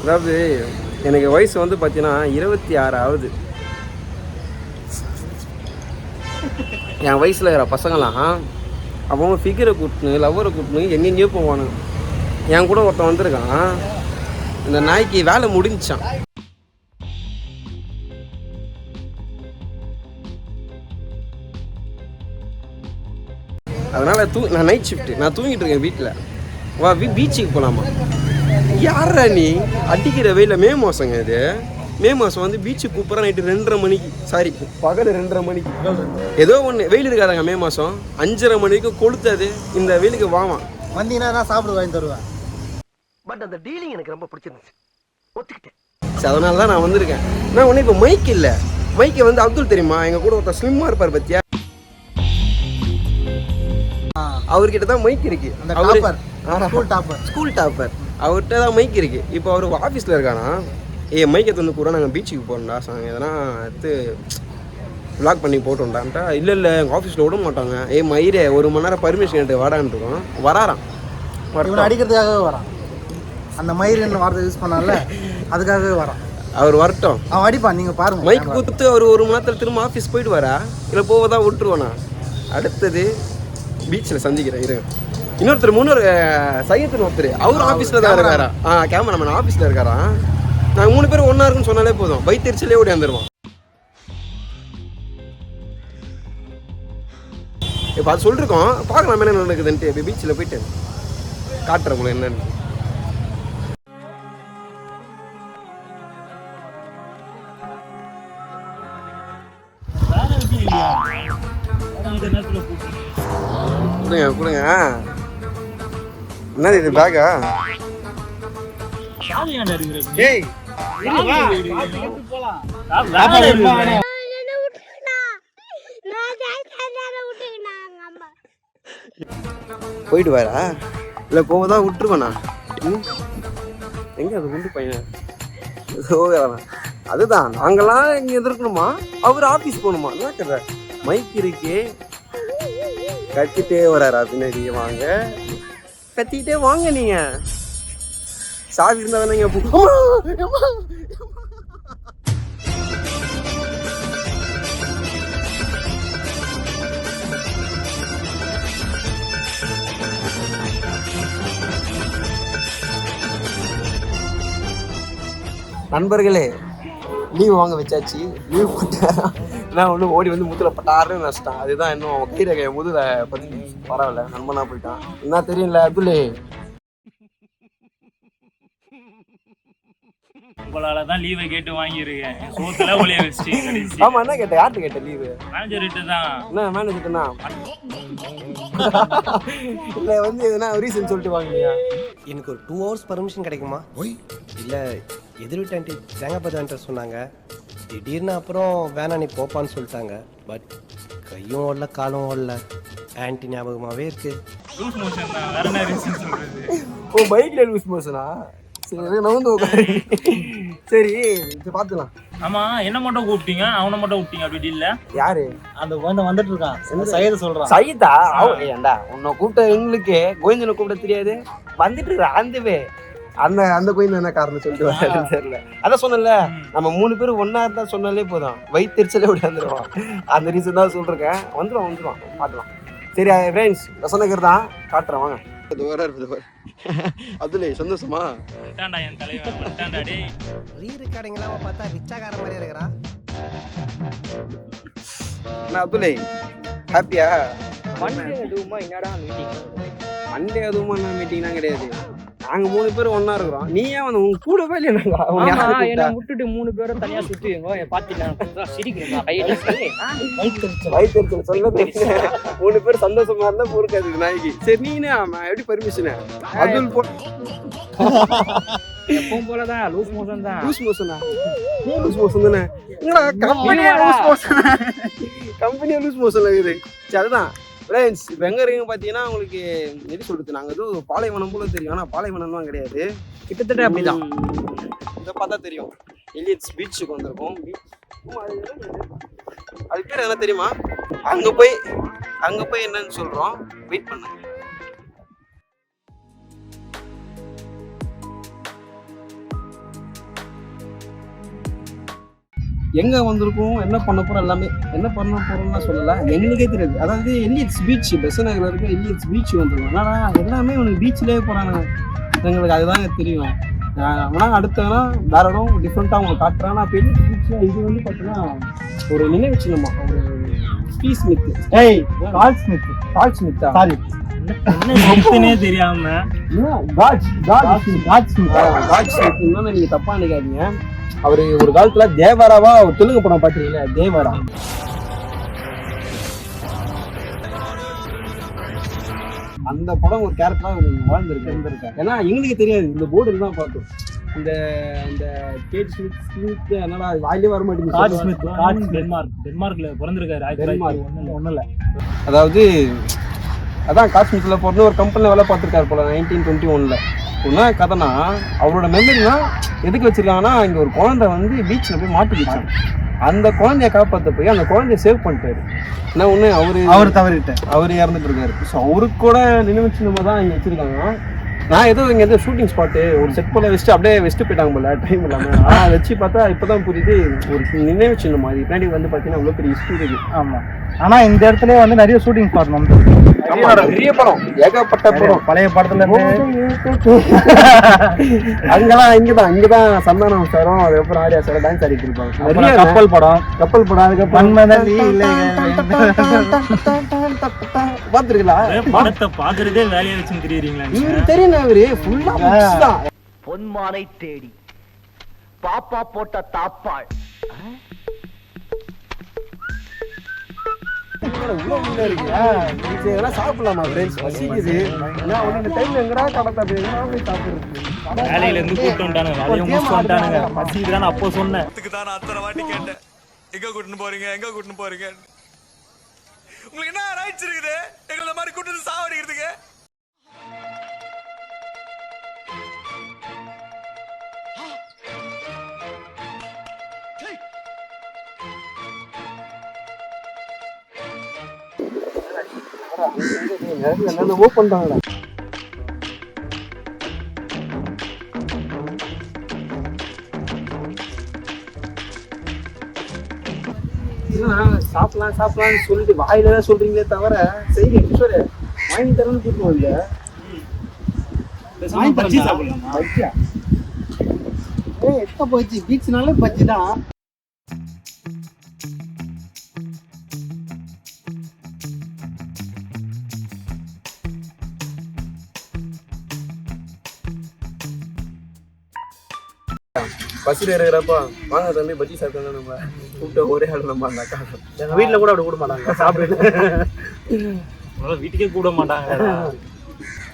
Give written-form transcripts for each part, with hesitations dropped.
அதாவது எனக்கு வயசு வந்து பார்த்தீங்கன்னா 26 ஆகுது. என் வயசில் இருக்கிற பசங்களாம் அவங்க ஃபிகரை கூட்டினு லவ்வரை கூட்டினு எங்கெங்கேயோ போவானுங்க. என் கூட ஒருத்தன் வந்திருக்கான், இந்த நாய்க்கு வேலை முடிஞ்சான். அதனால் நான் நைட் ஷிஃப்ட்டு, நான் தூங்கிட்டு இருக்கேன் வீட்டில். வா பீச்சுக்கு போகலாமா? யாரா நீ? அடிக்கிற வெயில மே மாதங்க இது. மே மாதம் வந்து பீச்சுக்கு கூப்பிட்றா நைட்டு 2:30 மணிக்கு, சாரி பகல் 2:30 மணிக்கு. ஏதோ ஒன்று வெயில் இருக்காதாங்க மே மாதம். 5:30 மணிக்கு கொளுத்தாது. இந்த வெயிலுக்கு வாவான் வந்தீங்கன்னா நான் சாப்பிட வாங்கி தருவேன். பட் அந்த டீலிங் எனக்கு ரொம்ப பிடிச்சிருந்துச்சு, ஒத்துக்கிட்டேன். சரி, அதனால தான் நான் வந்திருக்கேன். நான் ஒன்று இப்போ மைக் இல்லை. மைக்கை வந்து அப்துல் தெரியுமா, எங்கள் கூட ஒருத்தர் ஸ்லிம்மாக இருப்பார் பத்தியா, அவர்கிட்ட தான் மைக் இருக்கு. ஸ்கூல் டாப்பர் அவர்கிட்ட தான் மைக் இருக்கு. இப்போ அவர் ஆஃபீஸில் இருக்கானா, மைக்கை தந்து கூட நாங்கள் பீச்சுக்கு போகிறோம்டா, எதனா எடுத்து விளாக் பண்ணி போட்டோம்டான்ட்டா. இல்லை எங்கள் ஆஃபீஸில் விட மாட்டாங்க. மயிரே 1 மணி நேரம் பர்மிஷன் கேட்டு வாடான்னு இருக்கோம். வராராம், அடிக்கிறதுக்காகவே வரான். அந்த மயிர் வார்த்தை யூஸ் பண்ணால அதுக்காகவே வரான். அவர் வரட்டும், அவன் அடிப்பான். நீங்கள் பாருங்கள், மைக் கொடுத்து அவர் 1 மணி நேரத்தில் திரும்ப ஆஃபீஸ் போயிட்டு வரா, இல்லை போவதான் விட்டுருவானா. அடுத்தது பீச்சில் சந்திக்கிறேன் இருங்க. இன்னொருத்தர் சையத்துன்னு ஒருத்தர், அவர் ஆஃபீஸில் தான் இருக்காரா. கேமராமேன் ஆஃபீஸில் இருக்காரா. நாங்கள் 3 பேர் ஒன்றா இருக்குன்னு சொன்னாலே போதும், வயிற்றுச்சலே ஓடி வந்துடுவோம். இப்போ அது சொல்லிருக்கோம், பார்க்கலாம் என்ன நடக்குதுன்ட்டு. இப்போ பீச்சில் போயிட்டு காட்டுறேன் உங்களுக்கு என்னன்னு. கொடுங்க என்னது இது, பேக்கா? போயிட்டு வரா இல்லை போவதான் விட்டுருவேண்ணா. எங்க அது குண்டு பையன் அதுதான். நாங்களாம் இங்கே எதிர்க்கணுமா, அவர் ஆஃபீஸ் போகணுமா? என்ன கதை? மைக் இருக்கு, கத்திட்டே வராரா பின்னாடி. வாங்க கத்திக்கிட்டே வாங்க, நீங்க சாவி இருந்தா தானே. நண்பர்களே, லீவ் வாங்க வச்சாச்சு. லீவ் போட்டு நான் ஒன்று ஓடி வந்து முதுகில் பட்டாருன்னு நினச்சிட்டான். அதுதான் இன்னும் அவன் கை முதுகில் பற்றி பரவாயில்ல, நண்பனா போயிட்டான். என்ன தெரியும்ல அப்துல்லே, உங்களால தான் லீவை கேட்டு வாங்கியிருக்கேன். சோத்துல ஒளிய வச்சு. ஆமா, என்ன கேட்ட? யார்கிட்ட கேட்ட லீவு? மேனேஜர்கிட்ட தான். என்ன மேனேஜர்னா? இல்லை வந்து எதுனா ரீசன் சொல்லிட்டு வாங்கினியா? எனக்கு ஒரு 2 hours பர்மிஷன் கிடைக்குமா? இல்லை எதிர் வீட்டு ஆண்டி தேங்காய் சொன்னாங்க. திடீர்னு அப்புறம் வேணா நீ போப்பான்னு சொல்லிட்டாங்க. பட் கையும் ஓடல காலும் ஓடல, ஆன்டி ஞாபகமாகவே இருக்கு. லூஸ் மோஷன் தான், வேற என்ன ரீசன் சொல்றது? ஓ, பைக்ல லூஸ் மோஷனா? சரி, நவுந்து உட்காரு. சரி, இது பார்த்துக்கலாம். ஆமா, என்ன மட்டும் கூப்பிட்டீங்க, அவனை மட்டும் விட்டீங்க அப்படி இல்ல? யாரு? அந்த கோவிந்தன் வந்துட்டு இருக்கான், சையது சொல்றான். சையதா? ஏண்டா உன்னை கூப்பிட்ட எங்களுக்கு கோவிந்தனை கூப்பிட தெரியாது? வந்துட்டு இருக்கா அந்த அந்த கோயில் என்ன காரணம் சொல்லிட்டு தெரியல. அதான் சொன்னல, நம்ம 3 பேரும் ஒன்னா இருந்தா சொன்னாலே போதும், வயிற்றுச்சலே ஓடி வந்துடுவான். அந்த ரீசன் தான் சொல்றேன். வந்துடும் பார்க்கலாம். சரி ஃப்ரெண்ட்ஸ், ரசனகர் தான் காட்டுறேன் வாங்க. அதுல சந்தோஷமா என் தலைவன் ரீரெக்கார்டிங்லாம் பார்த்தா ரிச்சாகார மாதிரி இருக்கிறான். அப்துல்லை ஹாப்பியா? மண்டே அதுவுமா என்னடா மீட்டிங்? மண்டே அதுவுமா என்ன மீட்டிங்லாம் கிடையாது. நாங்க 3 பேரும் ஒன்னா இருக்கிறோம். நீ ஏன் வந்து உங்க கூடவே இல்லையா? என்ன விட்டுட்டு 3 பேரும் தனியா சுத்துவீங்க பாத்தீங்களா? சிரிக்கிறீங்க. வயிற்றுச்சல் சொல்ல தெரியல. 3 பேர் சந்தோஷமா இருந்தா பொறுக்காது நாய்க்கு. சரி, நீனே எப்படி பர்மிஷன்? அப்துல் எப்பவும் போலதான் லூஸ் மோஷன் தான். லூஸ் மோஷனா? நீ லூஸ் மோஷன் தானே? கம்பெனியா லூஸ் மோஷன்? கம்பெனியா லூஸ் மோஷன் இருக்குது. சரி, அதுதான் ஃப்ரெண்ட்ஸ். இப்போ எங்கே இருக்கீங்க பார்த்தீங்கன்னா, உங்களுக்கு எப்படி சொல்கிறது, நாங்கள் எதுவும் பாலைவனம் போல தெரியும். ஆனால் பாலைவனம்லாம் கிடையாது, கிட்டத்தட்ட அப்படிதான். இதை பார்த்தா தெரியும். எலியட்ஸ் பீச்சுக்கு வந்திருக்கோம். அது பேர் என்ன தெரியுமா? அங்கே போய் என்னன்னு சொல்கிறோம், வெயிட் பண்ணுங்க. எங்கே வந்திருக்கோம், என்ன பண்ண போகிறோம், எல்லாமே என்ன பண்ண போகிறோம்லாம் சொல்லலை, எங்களுக்கே தெரியாது. அதாவது எல்லியட்ஸ் பீச், பெசன் நகரில் இருக்க எல்லியட்ஸ் பீச் வந்துருக்கோம். ஆனால் எல்லாமே உனக்கு பீச்சிலே போகிறாங்க, எங்களுக்கு அதுதாங்க தெரியும். ஆனால் அடுத்தனா வேற இடம் டிஃப்ரெண்ட்டாக அவங்க காட்டுறாங்க. அப்போ எல்லியட்ஸ் பீச்சில் இது வந்து பார்த்தீங்கன்னா ஒரு நினைவு சின்னமா, ஒரு ஸ்டீவ் ஸ்மித், கால் ஸ்மித்தா, சாரி என்ன தெரியாம காட் ஸ்மித் நீங்க தப்பா நினைக்காதீங்க. அவரு ஒரு காலத்துல தேவராவா ஒரு தெலுங்கு படம் பாத்தீங்களா, தேவரா, அந்த படம் ஒரு கேரக்டரா வாழ்ந்துருக்கு. ஏன்னா எங்களுக்கு தெரியாது, இந்த போர்டு தான் பார்த்தோம். இந்த இந்த கேட் ஸ்மித் என்னடா வாயிலே வர மாட்டேங்குது. டென்மார்க்ல பிறந்திருக்காரு. ஒண்ணுல அதாவது அதான் காஷ்மீர்ல பிறந்து ஒரு கம்பெனியில் வேலை பார்த்துருக்காரு போல 1921. என்ன கதைனா அவரோட மெமரிலாம் எதுக்கு வச்சிருக்காங்கன்னா, இங்கே ஒரு குழந்தை வந்து பீச்சில் போய் மாட்டிக்கிச்சாங்க. அந்த குழந்தைய காப்பாற்ற போய் அந்த குழந்தைய சேவ் பண்ணிட்டாரு. ஏன்னா ஒன்று அவர் தவறிட்டார், அவர் இறந்துட்டு இருக்காரு. ஸோ அவருக்கு கூட நினைவு சின்னமாக தான் இங்கே வச்சிருக்காங்க. நான் ஏதோ இங்கே எதோ ஷூட்டிங் ஸ்பாட்டு ஒரு செட் போல வச்சுட்டு அப்படியே வச்சுட்டு போயிட்டாங்க போல டைம் இல்லாமல். ஆனால் அதை வச்சு பார்த்தா இப்போ தான் புரியுது ஒரு நினைவு சின்னம் மாதிரி. பின்னாடி வந்து பார்த்தீங்கன்னா அவ்வளோ பெரிய ஹிஸ்ட்ரி இருக்குது. ஆமாம், ஆனால் இந்த இடத்துல வந்து நிறைய ஷூட்டிங் ஸ்பாட் வந்து பெரிய படம், ஏகப்பட்ட படம், பழைய படத்துல அங்கெல்லாம் இங்கதான் சந்தானம் சாரும் அதுக்கப்புறம் ஆரியா சார் டான்ஸ் ஆடிட்டு இருப்பாங்க. கப்பல் படம், அதுக்கப்புறம் பாத்துருக்கீங்களா? படத்தை பாக்குறதே வேலையை வச்சு தெரியுறீங்களா? தெரியும் அவரு ஃபுல்லா பொன்மானை தேடி பாப்பா போட்ட தாப்பாள். சாப்பிடலாமா பசிக்குது. எங்கடா கடத்த வேலையில இருந்து கூப்பிட்டு வந்துட்டானுங்க, வேலையை முடிச்சு வந்துட்டானுங்க. பசிக்குதானே அப்போ சொன்னேன். அத்தனை வாட்டி கேட்டேன், எங்க கூட்டின்னு போறீங்க, உங்களுக்கு என்ன ரைட்ஸ் இருக்குது எங்களை மாதிரி கூட்டு சாவடிக்கிறதுக்கு? என்னென்னமோ பண்றாங்கடா. சாப்பிடலாம்னு சொல்லிட்டு வாயில தான் சொல்றீங்களே தவிர சரி கிஷோர் வாங்கி தரேன்னு கூப்பிட்டு வந்து பஜ்ஜி சாப்பிடலாமா? பஜ்ஜியா? எப்ப பஜ்ஜி? பீச்னாலே பஜ்ஜி தான். பஸ்ல இருக்கிறப்ப வாங்க தம்பி பஜ்ஜி சாப்பிட்டோம், நம்ம கூப்பிட்ட ஒரே ஆள் நம்ம அந்த அக்கா. எங்க வீட்டுல கூட அப்படி கூட மாட்டாங்க சாப்பிடுன்னு. வீட்டுக்கே கூட மாட்டாங்க.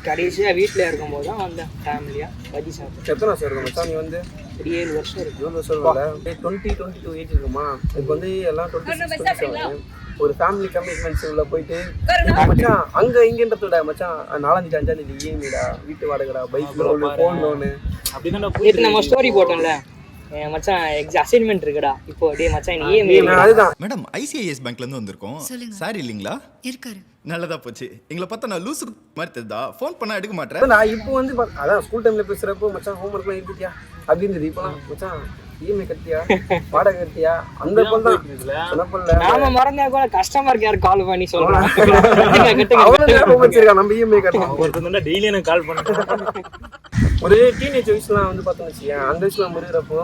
கடைசியா வீட்டுல இருக்கும் போது தான் வந்தேன் ஃபேமிலியா பஜ்ஜி சாப்பிட்டேன். எத்தனை வருஷம் இருக்கும் மச்சான் நீ வந்து? 7 வருஷம் இருக்கு. 7 வருஷம் இல்லை, 22 ஏஜ் இருக்குமா? இப்போ வந்து எல்லாம் 26, 27 ஒரு ஃபேமிலி கமிட்மெண்ட்ஸ் உள்ள போயிட்டு மச்சான் அங்க இங்கன்றதோட மச்சான் 4ஆம் தேதி 5ஆம் தேதி இஎம்ஐடா, வீட்டு வாடகைடா, பைக் லோனு, ஃபோன் லோனு அப்படிதான் நம்ம ஸ்டோரி போட்டோம்ல மச்சான். அசைன்மெண்ட் இருக்குடா இப்போ. டேய் மச்சான் இஎம்ஐ அதுதான். மேடம் ஐசிஐஎஸ் பேங்க்ல இருந்து வந்திருக்கோம். சார் இல்லீங்களா? இருக்காரு. நல்லதா போச்சு. எங்களை பார்த்தா நான் லூசு மாதிரி தெரியுதா? ஃபோன் பண்ணா எடுக்க மாட்டேன். நான் இப்போ வந்து அதான் ஸ்கூல் டைம்ல பேசுறப்போ மச்சான் ஹோம்ஒர்க்லாம் இருந்துட்டியா அப்படின்னு. இப்போலாம் மச்சான் இஎம்ஐ கட்டியா, வாடகை கட்டியா, அந்த நாம மறந்தா கூட கஸ்டமர் கேர் கால் பண்ணி சொல்றோம். நம்ம இஎம்ஐ கட்டணும். ஒருத்தர் டெய்லி எனக்கு கால் பண்ணுறேன். ஒரு டீனேஜ் வயசுலாம் வந்து பார்த்தோன்னு வச்சுக்கேன், அந்த வயசுலாம் முறையிறப்போ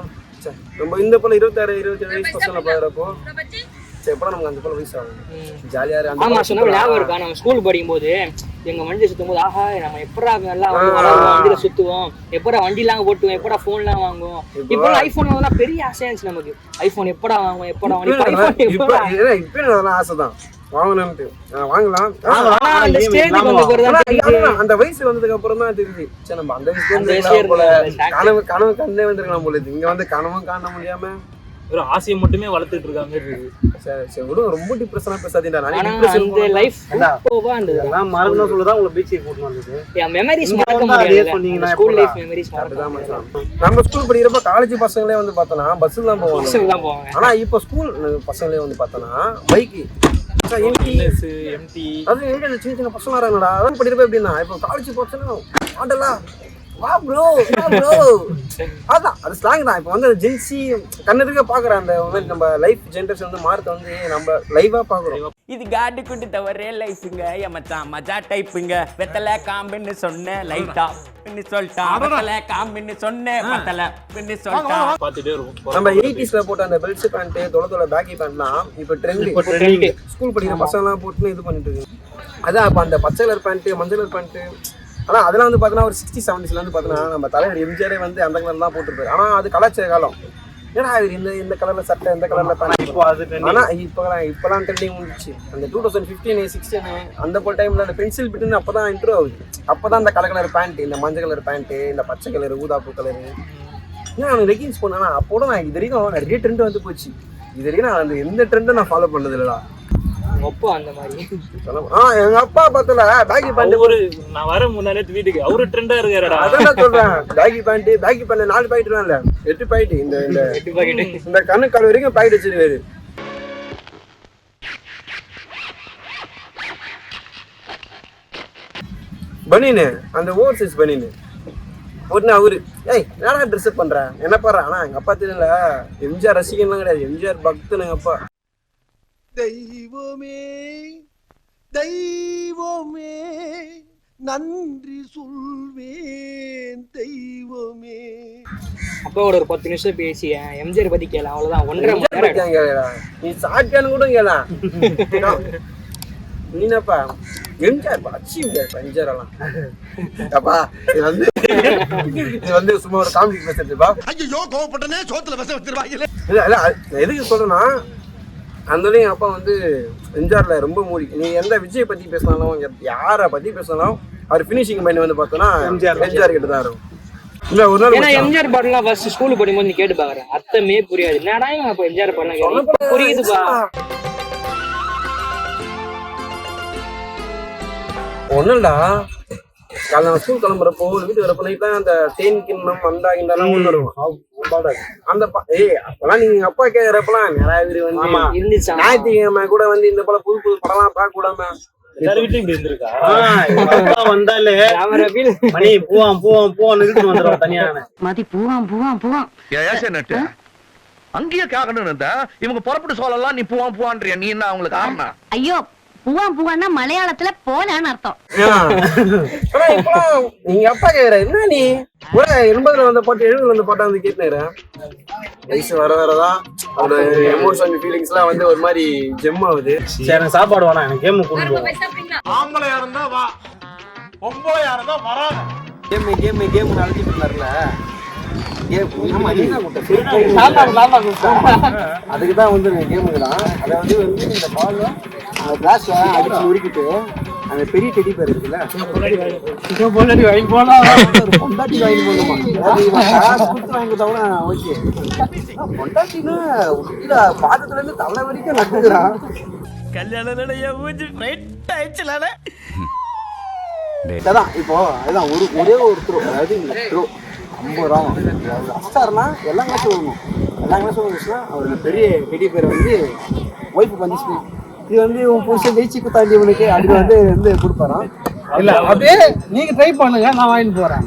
நம்ம இந்த போல 26, 27 வயசு பசங்களை பார்க்குறப்போ சரி எப்போ நமக்கு அந்த போல வயசு ஆகும் ஜாலியா இருக்கு. ஆமா சொன்னா ஞாபகம் இருக்கா? நம்ம ஸ்கூல் படிக்கும் போது எங்க வண்டி சுத்தும் போது ஆஹா நம்ம எப்படா எல்லாம் வண்டியில சுத்துவோம், எப்படா வண்டிலாம் ஓட்டுவோம், எப்படா போன்லாம் வாங்குவோம். இப்போ ஐபோன் வாங்கினா பெரிய ஆசையா இருந்துச்சு நமக்கு. ஐபோன் எப்படா வாங்குவோம், எப்படா இப்போ அதெல்லாம் ஆசைதான் வாங்கணும்ட்டு வாங்கலாம். அந்த வயசு வந்ததுக்கு அப்புறம் தான் தெரியுது சரி நம்ம அந்த வயசுல கனவு கண்டே வந்திருக்கலாம் போல. இங்க வந்து கனவும் காண முடியாம ஒரு ஆசையை மட்டுமே வளர்த்துட்டு இருக்காங்க. சரி சரி விடு, ரொம்ப டிப்ரெஷனா பேசாதீங்க. மறக்கணும் சொல்லுதான் உங்களை பீச்சுக்கு கூட்டிட்டு வந்தது. நம்ம ஸ்கூல் படிக்கிறப்ப காலேஜ் பசங்களே வந்து பார்த்தோன்னா பஸ்ல தான் போவாங்க. ஆனா இப்ப ஸ்கூல் பசங்களே வந்து பார்த்தோன்னா பைக்கு சின்ன சின்ன பசங்க வராங்கடா. அதான் படிக்கிறப்ப எப்படின்னா இப்போ காலேஜ் போச்சுன்னா மாடலா வா ப்ரோ அதான் அது ஸ்லாங் தான். இப்போ வந்து ஜென்சி கண்ணெதுக்க பாக்குறேன் அந்த மாதிரி நம்ம லைஃப் ஜென்ரேஷன் வந்து மாறத்தை வந்து நம்ம லைவா பாக்குறோம். இது காடு குட்டி தவறே லைஃபுங்க மச்சான் மஜா டைப்புங்க வெத்தலை காம்புன்னு சொன்ன லைட்டா சொல்லிட்டான் வெத்தலை காம்புன்னு சொன்ன பத்தலை சொல்லிட்டான். பார்த்துட்டே இருக்கும். நம்ம 80s போட்ட அந்த பெல்ட் பேண்ட் தொலை பேக்கி பேண்ட்லாம் இப்போ ட்ரெண்ட். ஸ்கூல் படிக்கிற பசங்க எல்லாம் போட்டு இது பண்ணிட்டு இருக்கு. அதான் இப்போ அந்த பச்சை கலர் பேண்ட் மஞ்சள் கலர் பேண்ட் ஆனால் அதெல்லாம் வந்து பார்த்தீங்கன்னா ஒரு 60s 70s வந்து பார்த்தீங்கன்னா நம்ம தலைவர் எம்ஜிஆரே வந்து அந்த கலர் தான் போட்டுருப்பாரு. ஆனால் அது கலாச்சார காலம். ஏன்னா இது இந்த கலர்ல சட்டை இந்த கலர்ல பேண்ட். ஆனால் இப்போலாம் ட்ரெண்டிங் முடிச்சு அந்த 2015 16 அந்த போல் டைம்ல அந்த பென்சில் பிட்டுன்னு அப்போ தான் இன்ட்ரோ ஆகுது. அப்போ தான் இந்த கலர் பேண்ட் இந்த மஞ்சள் கலர் பேண்ட்டு இந்த பச்சை கலர் ஊதாப்பு கலரு ஏன் அவனுக்கு ரெகின்ஸ் போனா அப்போட நான் இது வரைக்கும் நிறைய ட்ரெண்ட் வந்து போச்சு. இது வரைக்கும் நான் அந்த எந்த ட்ரெண்டும் நான் ஃபாலோ பண்ணது இல்லடா. அப்பா அந்த மாதிரி எங்க அப்பா பார்த்தல பேக்கி பேண்ட் ஒரு நான் வர முன்னாலே வீட்டுக்கு அவரு ட்ரெண்டா இருக்காருடா. அதான் சொல்றேன் பேக்கி பேண்ட் 4 பாக்கெட் இல்ல 8 பாக்கெட் இந்த கண்ணு கால் வரைக்கும் பாக்கெட் வச்சிருக்காரு. பனின்னு அந்த ஓவர் சைஸ் பனின்னு உடனே அவரு என்னடா ட்ரெஸ் அப் பண்ற என்ன பாரு. ஆனா எங்க அப்பா தெரியல எம்ஜிஆர் ரசிகன்லாம் கிடையாது, எம்ஜிஆர் பக்தன் எங்க அப்பா. தெய்வமே தெய்வமே நன்றி சொல்வேன் தெய்வமே. அப்பாவோட ஒரு 10 நிமிஷம் பேசி எம்ஜிஆர் பத்தி கேள அவ்வளவுதான் 1.5 மணி நேரம் கேளா. நீ சாப்பிட்டான்னு கூட கேளா. நீனப்பா எம்ஜிஆர் எம்ஜிஆர் எல்லாம் அப்பா இது வந்து சும்மா ஒரு காமெடி பேசுறதுப்பா. ஐயோ கோவப்பட்டனே சோத்துல விஷம் வச்சிருவாங்க. இல்ல எதுக்கு சொல்றேன்னா அந்த என் அப்பா வந்து எம்ஜிஆர்ல ரொம்ப மூடி. நீ எந்த விஜய் பத்தி பேசினாலும் யாரை பத்தி பேசினாலும் அவர் பினிஷிங் மைண்ட் வந்து பார்த்தோன்னா எம்ஜிஆர் கிட்ட தான் இருக்கும். இல்ல ஒரு நாள் ஏன்னா எம்ஜிஆர் பாடலாம் ஃபர்ஸ்ட் ஸ்கூல் படிக்கும்போது நீ கேட்டு பாக்குறேன் அர்த்தமே புரியாது. என்னடா அப்ப எம்ஜிஆர் பாடலாம் புரியுதுப்பா. ஒண்ணுடா காலைல ஸ்கூல் கிளம்புறப்போ வீட்டுக்கு வரப்போ நைட் தான் அந்த தேன் கிண்ணம் அந்த கிண்ணம் ஒண்ணு இருக்கும் அந்த அப்பெல்லாம் நீங்க அப்பா கேக்குறப்பெல்லாம் நிறைய வந்து இருந்துச்சா ஞாயிற்றுக்கிழமை கூட வந்து இந்த போல புது புது படம்லாம் பார்க்க கூடாம வந்தாலே மணி பூவான்னு வந்துடும் தனியான மதி பூவான் அங்கேயே கேட்கணும் இருந்தா இவங்க புறப்பட்டு சொல்லலாம் நீ பூவான்றியா நீ என்ன அவங்களுக்கு காரணம்? ஐயோ பூவான்னா மலையாளத்துல போலான்னு அர்த்தம். நீங்க அப்பா கேக்குற என்ன நீ 80ல வந்த பாட்டு 70ல வந்த பாட்டா வந்து கேட்டுற வயசு வர வரதான் அவரோட எமோஷன் ஃபீலிங்ஸ் எல்லாம் வந்து ஒரு மாதிரி ஜெம் ஆகுது. சரி எனக்கு சாப்பாடு வேணாம், எனக்கு கேம் கொடுங்க. ஆம்பளையா இருந்தா வா, பொம்பளையா இருந்தா வராத. கேம் நடத்திட்டு இருந்தாருல அதுக்குதான் வந்து கேமுக்கு தான். அதை வந்து இந்த பால்ல அந்த கிளாஸ்ல அடிச்சு உருக்கிட்டு அந்த பெரிய டெடி பேர் இருக்குல்ல பொண்டாட்டி வாங்கி போகணுமா கொடுத்து வாங்கி கொடுத்தா கூட ஓகே. பொண்டாட்டின்னு பாதத்துல இருந்து தலை வரைக்கும் நட்டுக்கிறான். கல்யாணம் இப்போ அதுதான் ஒரே ஒரு த்ரோ, அதாவது இந்த த்ரோ 50 ரூபா அஸ்டார்னா எல்லா கிளாஸும் வரணும். எல்லா கிளாஸும் வந்துச்சுன்னா அவருக்கு பெரிய பெரிய பேரை வந்து ஒய்ஃபுக்கு வந்து இது வந்து உன் புருஷன் ஜெயிச்சு குத்தாண்டி உனக்கு அப்படி வந்து கொடுப்பாராம். இல்ல அப்படியே நீங்க ட்ரை பண்ணுங்க, நான் வாங்கிட்டு போறேன்.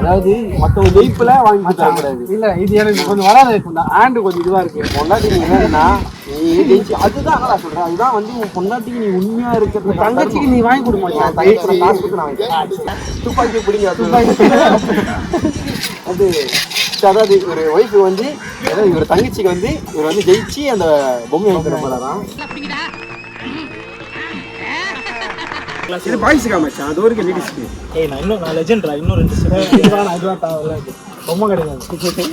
அதாவது மத்தவங்க ஜெயிப்புல வாங்கி மாட்டாங்க. இல்ல இது எனக்கு கொஞ்சம் வராது, ஆண்டு கொஞ்சம் இதுவா இருக்கு. பொண்டாட்டி என்னன்னா நீ ஜெயிச்சு அதுதான் நான் சொல்றேன். அதுதான் வந்து உன் பொண்டாட்டிக்கு நீ உண்மையா இருக்கிற தங்கச்சிக்கு நீ வாங்கி கொடுக்க மாட்டேன். துப்பாக்கி பிடிங்க அது அதாவது ஒரு ஒய்ஃபு வந்து அதாவது இவர் தங்கச்சிக்கு வந்து இவர் வந்து ஜெயிச்சு அந்த பொம்மை வாங்கி போறாராம். இது பாய்ஸுக்கா மச்சான், அது வரைக்கும் லேடிஸ்க்கு. நான் இன்னும் நான் லெஜெண்ட்ரா, இன்னும் 2 பொம்மை கிடையாது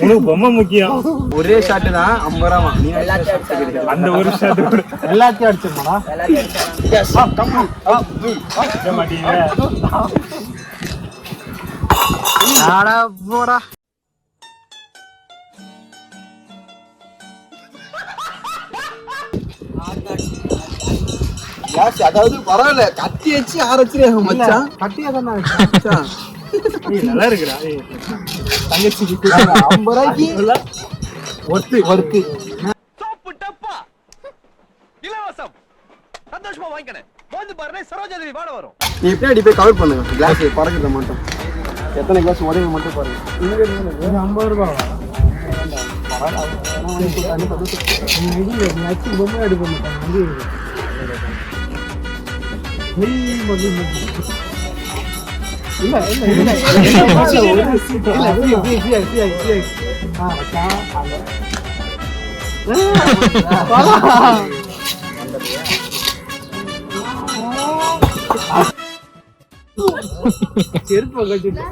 எனக்கு பொம்மை முக்கியம். ஒரே ஷாட்டு தான் 50 ரூபா. நீ அந்த ஒரு ஷாட் எல்லாத்தையும் அடிச்சிருமாடா. போடா அதாவது பரவாயில்ல கட்டி வச்சு ஆரம்பிச்சிருக்காங்க மச்சான். கட்டியா தானே நல்லா இருக்குடா தங்கச்சிக்கு 50 ரூபாய்க்கு ஒர்த்து இலவசம் சந்தோஷமா வாங்கிக்கணும். வந்து பாருங்க சரோஜாதேவி வாழ வரும். நீ எப்படி போய் கவர் பண்ணுங்க கிளாஸ் பறக்கிறத மட்டும் எத்தனை கிளாஸ் உடனே மட்டும் பாருங்க. 50 ரூபாய் பொம்மை எடுக்க மாட்டாங்க. செருப்பு கட்டிட்டு